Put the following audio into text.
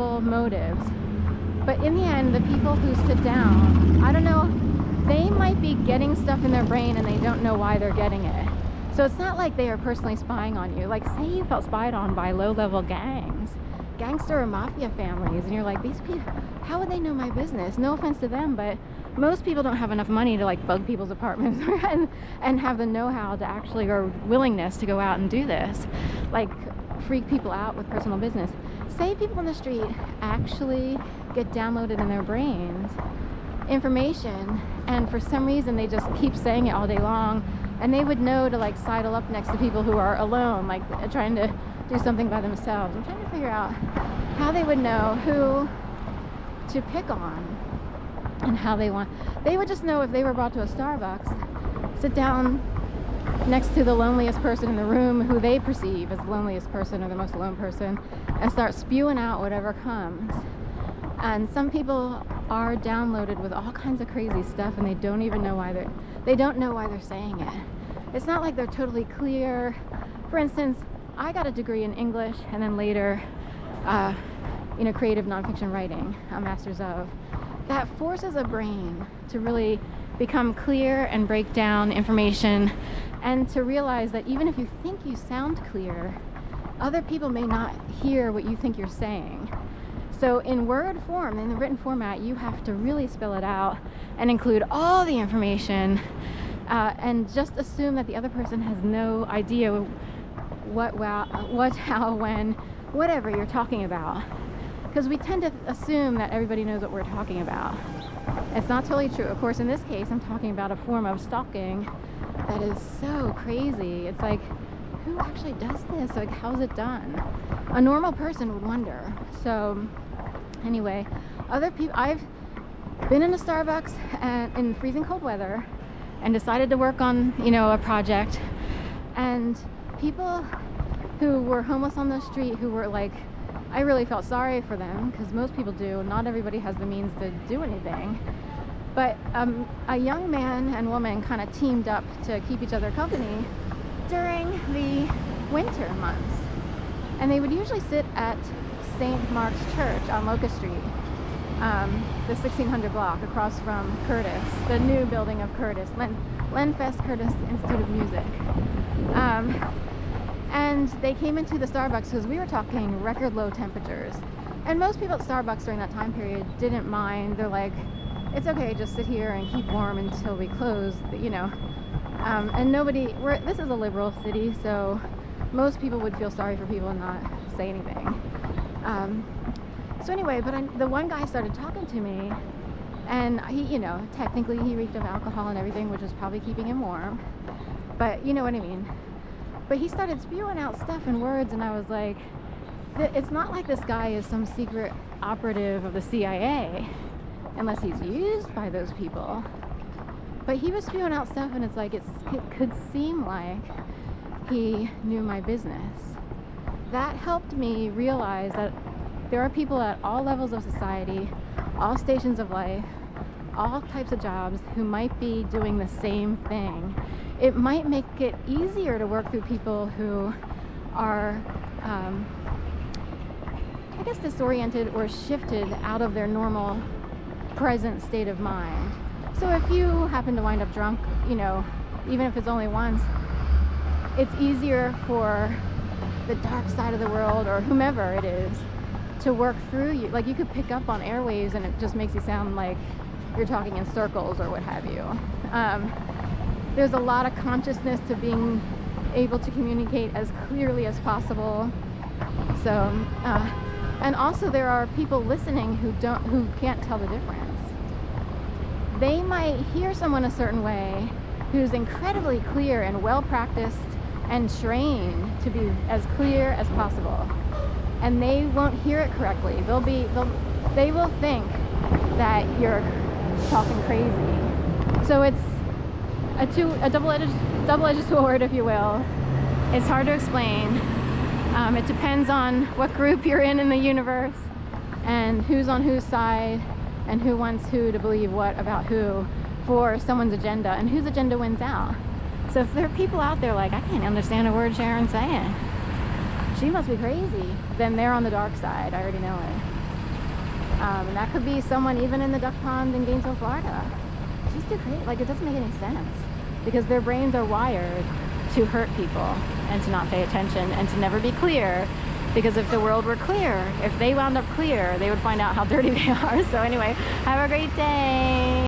terrible motives. But in the end, the people who sit down, I don't know, they might be getting stuff in their brain and they don't know why they're getting it. So it's not like they are personally spying on you. Like, say you felt spied on by low-level gangs, gangster or mafia families, and you're like, these people, how would they know my business? No offense to them, but most people don't have enough money to like bug people's apartments and have the know-how to actually, or willingness to go out and do this, like freak people out with personal business. Say people on the street actually get downloaded in their brains information, and for some reason they just keep saying it all day long, and they would know to like sidle up next to people who are alone, like trying to do something by themselves. I'm trying to figure out how they would know who to pick on and how they want. They would just know if they were brought to a Starbucks, sit down next to the loneliest person in the room, who they perceive as the loneliest person or the most alone person, and start spewing out whatever comes. And some people are downloaded with all kinds of crazy stuff, and they don't even know why they're saying it. It's not like they're totally clear. For instance, I got a degree in English and then later creative nonfiction writing, a master's of. That forces a brain to really become clear and break down information, and to realize that even if you think you sound clear, other people may not hear what you think you're saying. So in word form, in the written format, you have to really spell it out and include all the information, and just assume that the other person has no idea what, how, when, whatever you're talking about. Because we tend to assume that everybody knows what we're talking about. It's not totally true. Of course, in this case, I'm talking about a form of stalking that is so crazy. It's like, who actually does this? Like, how's it done? A normal person would wonder. So anyway, other people, I've been in a Starbucks and in freezing cold weather and decided to work on, a project, and people who were homeless on the street, who were like, I really felt sorry for them, because most people do. Not everybody has the means to do anything. But a young man and woman kind of teamed up to keep each other company during the winter months. And they would usually sit at St. Mark's Church on Locust Street, the 1600 block across from Curtis, the new building of Curtis, Lenfest Curtis Institute of Music. And they came into the Starbucks because we were talking record low temperatures. And most people at Starbucks during that time period didn't mind. They're like, it's okay, just sit here and keep warm until we close, and this is a liberal city, so most people would feel sorry for people and not say anything. So anyway, but the one guy started talking to me, and he, technically he reeked of alcohol and everything, which was probably keeping him warm, but you know what I mean. But he started spewing out stuff in words, and I was like, it's not like this guy is some secret operative of the CIA, unless he's used by those people. But he was spewing out stuff, and it's like, it could seem like he knew my business. That helped me realize that there are people at all levels of society, all stations of life, all types of jobs, who might be doing the same thing. It might make it easier to work through people who are, disoriented or shifted out of their normal present state of mind. So if you happen to wind up drunk, even if it's only once, it's easier for the dark side of the world, or whomever it is, to work through you. Like, you could pick up on airwaves and it just makes you sound like you're talking in circles or what have you. There's a lot of consciousness to being able to communicate as clearly as possible. So, and also there are people listening who can't tell the difference. They might hear someone a certain way who's incredibly clear and well practiced and trained to be as clear as possible, and they won't hear it correctly. They will think that you're talking crazy. So it's a double-edged sword, if you will. It's hard to explain. It depends on what group you're in the universe, and who's on whose side, and who wants who to believe what about who for someone's agenda, and whose agenda wins out. So if there are people out there like, I can't understand a word Sharon's saying, she must be crazy, then they're on the dark side. I already know it. And that could be someone even in the duck pond in Gainesville, Florida. It's just too crazy. Like, it doesn't make any sense because their brains are wired to hurt people and to not pay attention and to never be clear. Because if the world were clear, if they wound up clear, they would find out how dirty they are. So anyway, have a great day.